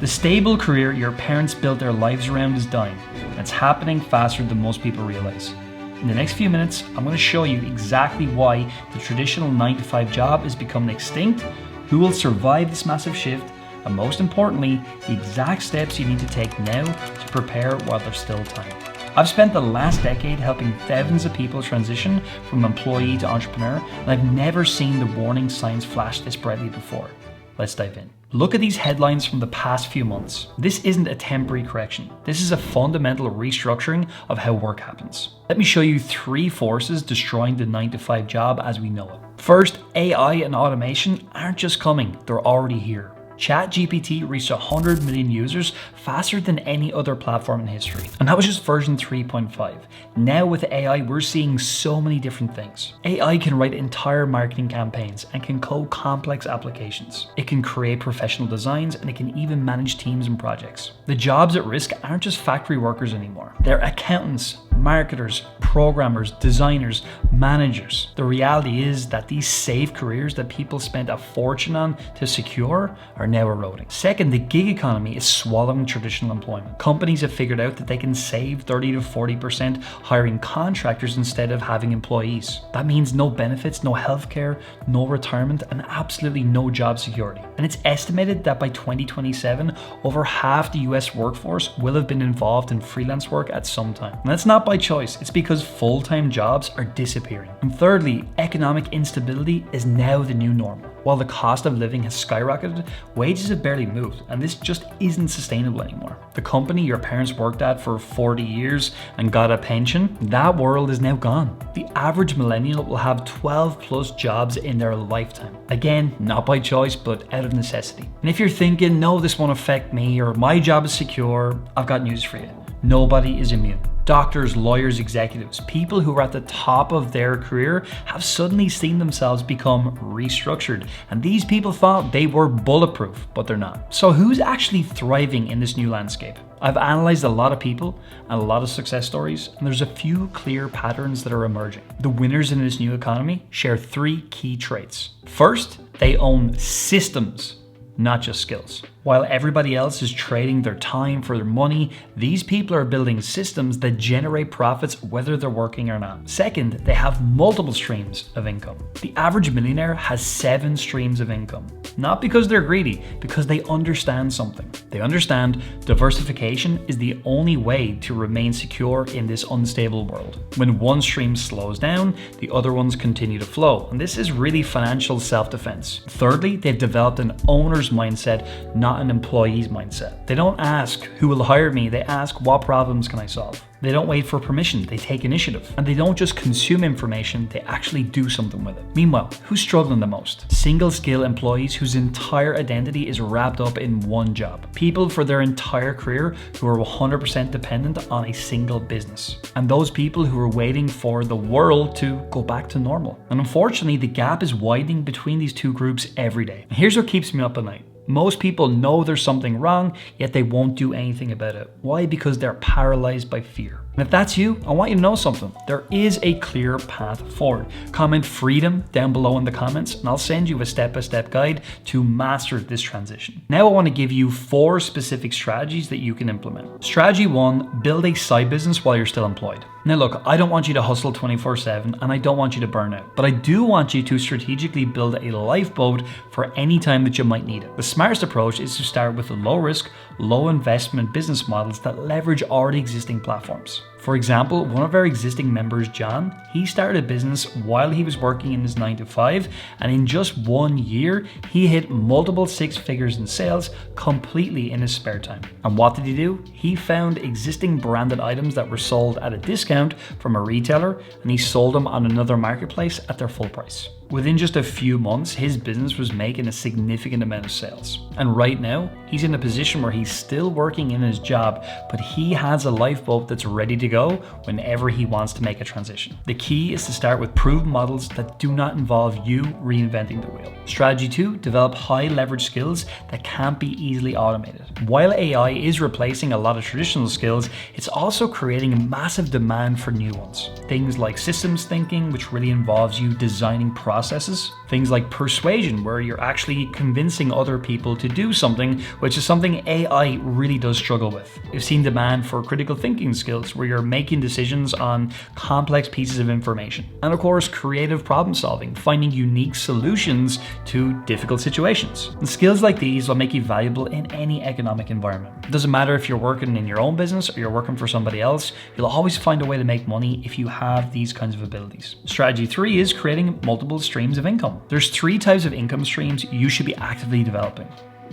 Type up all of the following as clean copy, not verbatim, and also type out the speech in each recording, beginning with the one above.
The stable career your parents built their lives around is dying. It's happening faster than most people realize. In the next few minutes, I'm going to show you exactly why the traditional 9-to-5 job is becoming extinct, who will survive this massive shift, and most importantly, the exact steps you need to take now to prepare while there's still time. I've spent the last decade helping thousands of people transition from employee to entrepreneur, and I've never seen the warning signs flash this brightly before. Let's dive in. Look at these headlines from the past few months. This isn't a temporary correction. This is a fundamental restructuring of how work happens. Let me show you 3 forces destroying the 9-to-5 job as we know it. First, AI and automation aren't just coming, they're already here. ChatGPT reached 100 million users faster than any other platform in history. And that was just version 3.5. Now with AI, we're seeing so many different things. AI can write entire marketing campaigns and can code complex applications. It can create professional designs and it can even manage teams and projects. The jobs at risk aren't just factory workers anymore. They're accountants, marketers, programmers, designers, managers. The reality is that these safe careers that people spent a fortune on to secure are now eroding. Second, the gig economy is swallowing traditional employment. Companies have figured out that they can save 30 to 40% hiring contractors instead of having employees. That means no benefits, no healthcare, no retirement, and absolutely no job security. And it's estimated that by 2027, over half the US workforce will have been involved in freelance work at some time. And that's not by choice, it's because full-time jobs are disappearing. And thirdly, economic instability is now the new normal. While the cost of living has skyrocketed, wages have barely moved, and this just isn't sustainable anymore. The company your parents worked at for 40 years and got a pension, that world is now gone. The average millennial will have 12 plus jobs in their lifetime. Again, not by choice, but out of necessity. And if you're thinking, no, this won't affect me, or my job is secure, I've got news for you. Nobody is immune. Doctors, lawyers, executives, people who are at the top of their career have suddenly seen themselves become restructured. And these people thought they were bulletproof, but they're not. So who's actually thriving in this new landscape? I've analyzed a lot of people and a lot of success stories, and there's a few clear patterns that are emerging. The winners in this new economy share 3 key traits. First, they own systems, not just skills. While everybody else is trading their time for their money, these people are building systems that generate profits whether they're working or not. Second, they have multiple streams of income. The average millionaire has 7 streams of income. Not because they're greedy, because they understand something. They understand diversification is the only way to remain secure in this unstable world. When one stream slows down, the other ones continue to flow. And this is really financial self-defense. Thirdly, they've developed an owner's mindset, not an employee's mindset. They don't ask who will hire me, they ask what problems can I solve. They don't wait for permission, they take initiative. And they don't just consume information, they actually do something with it. Meanwhile, who's struggling the most? Single skill employees whose entire identity is wrapped up in one job. People for their entire career who are 100% dependent on a single business. And those people who are waiting for the world to go back to normal. And unfortunately, the gap is widening between these 2 groups every day. And here's what keeps me up at night. Most people know there's something wrong, yet they won't do anything about it. Why? Because they're paralyzed by fear. And if that's you, I want you to know something. There is a clear path forward. Comment freedom down below in the comments, and I'll send you a step-by-step guide to master this transition. Now I want to give you 4 specific strategies that you can implement. Strategy 1, build a side business while you're still employed. Now look, I don't want you to hustle 24/7 and I don't want you to burn out, but I do want you to strategically build a lifeboat for any time that you might need it. The smartest approach is to start with low risk, low investment business models that leverage already existing platforms. For example, one of our existing members, John, he started a business while he was working in his 9-to-5, and in just 1 year, he hit multiple 6 figures in sales completely in his spare time. And what did he do? He found existing branded items that were sold at a discount from a retailer, and he sold them on another marketplace at their full price. Within just a few months, his business was making a significant amount of sales. And right now, he's in a position where he's still working in his job, but he has a lifeboat that's ready to go whenever he wants to make a transition. The key is to start with proven models that do not involve you reinventing the wheel. Strategy 2, develop high leverage skills that can't be easily automated. While AI is replacing a lot of traditional skills, it's also creating a massive demand for new ones. Things like systems thinking, which really involves you designing processes processes. Things like persuasion, where you're actually convincing other people to do something, which is something AI really does struggle with. We've seen demand for critical thinking skills, where you're making decisions on complex pieces of information. And of course, creative problem solving, finding unique solutions to difficult situations. And skills like these will make you valuable in any economic environment. It doesn't matter if you're working in your own business or you're working for somebody else, you'll always find a way to make money if you have these kinds of abilities. Strategy 3 is creating multiple streams of income. There's 3 types of income streams you should be actively developing.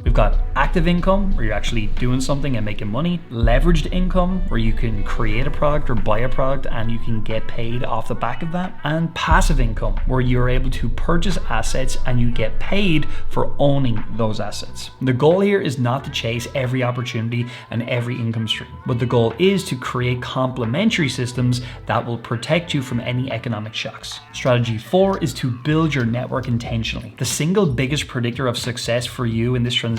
We've got active income, where you're actually doing something and making money. Leveraged income, where you can create a product or buy a product and you can get paid off the back of that. And passive income, where you're able to purchase assets and you get paid for owning those assets. The goal here is not to chase every opportunity and every income stream, but the goal is to create complementary systems that will protect you from any economic shocks. Strategy 4 is to build your network intentionally. The single biggest predictor of success for you in this transition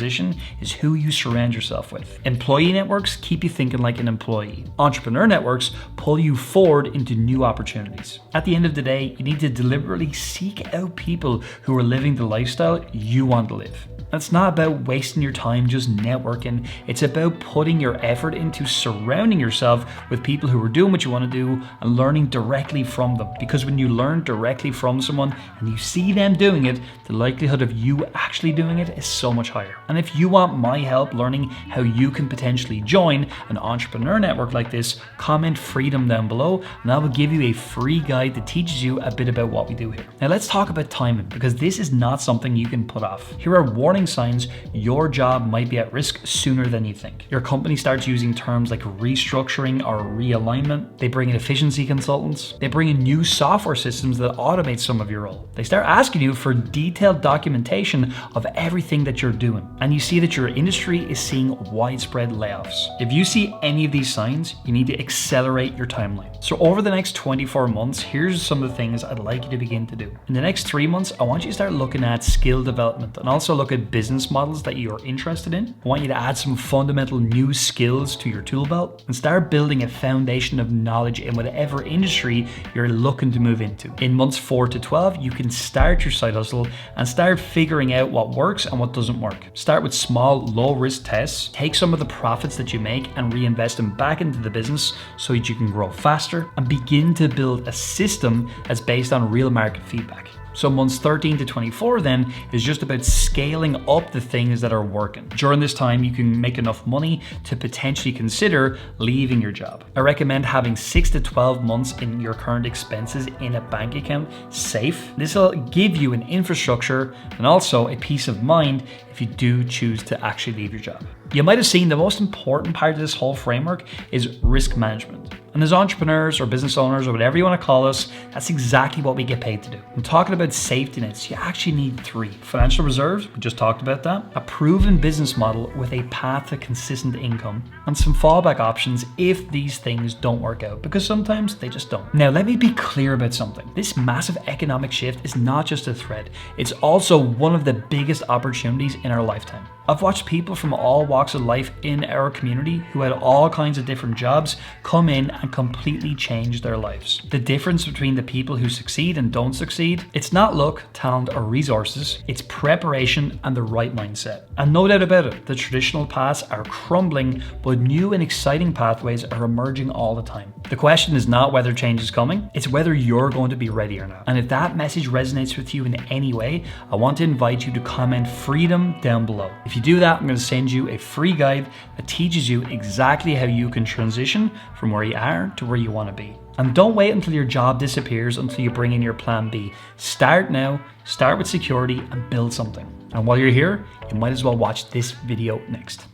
is who you surround yourself with. Employee networks keep you thinking like an employee. Entrepreneur networks pull you forward into new opportunities. At the end of the day, you need to deliberately seek out people who are living the lifestyle you want to live. It's not about wasting your time just networking. It's about putting your effort into surrounding yourself with people who are doing what you want to do and learning directly from them. Because when you learn directly from someone and you see them doing it, the likelihood of you actually doing it is so much higher. And if you want my help learning how you can potentially join an entrepreneur network like this, comment freedom down below and I will give you a free guide that teaches you a bit about what we do here. Now let's talk about timing, because this is not something you can put off. Here are warning signs your job might be at risk sooner than you think. Your company starts using terms like restructuring or realignment. They bring in efficiency consultants. They bring in new software systems that automate some of your role. They start asking you for detailed documentation of everything that you're doing. And you see that your industry is seeing widespread layoffs. If you see any of these signs, you need to accelerate your timeline. So over the next 24 months, here's some of the things I'd like you to begin to do. In the next 3 months, I want you to start looking at skill development and also look at business models that you're interested in. I want you to add some fundamental new skills to your tool belt and start building a foundation of knowledge in whatever industry you're looking to move into. In months 4 to 12, you can start your side hustle and start figuring out what works and what doesn't work. Start with small, low-risk tests. Take some of the profits that you make and reinvest them back into the business so that you can grow faster and begin to build a system that's based on real market feedback. So months 13 to 24 then is just about scaling up the things that are working. During this time, you can make enough money to potentially consider leaving your job. I recommend having 6 to 12 months in your current expenses in a bank account safe. This will give you an infrastructure and also a peace of mind if you do choose to actually leave your job. You might have seen the most important part of this whole framework is risk management. And as entrepreneurs or business owners or whatever you want to call us, that's exactly what we get paid to do. I'm talking about safety nets. You actually need 3. Financial reserves, we just talked about that. A proven business model with a path to consistent income. And some fallback options if these things don't work out, because sometimes they just don't. Now, let me be clear about something. This massive economic shift is not just a threat. It's also one of the biggest opportunities in our lifetime. I've watched people from all walks of life in our community who had all kinds of different jobs come in and completely change their lives. The difference between the people who succeed and don't succeed, it's not luck, talent, or resources, it's preparation and the right mindset. And no doubt about it, the traditional paths are crumbling, but new and exciting pathways are emerging all the time. The question is not whether change is coming, it's whether you're going to be ready or not. And if that message resonates with you in any way, I want to invite you to comment freedom down below. If you do that, I'm going to send you a free guide that teaches you exactly how you can transition from where you are to where you want to be. And don't wait until your job disappears until you bring in your plan B. Start now, start with security and build something. And while you're here, you might as well watch this video next.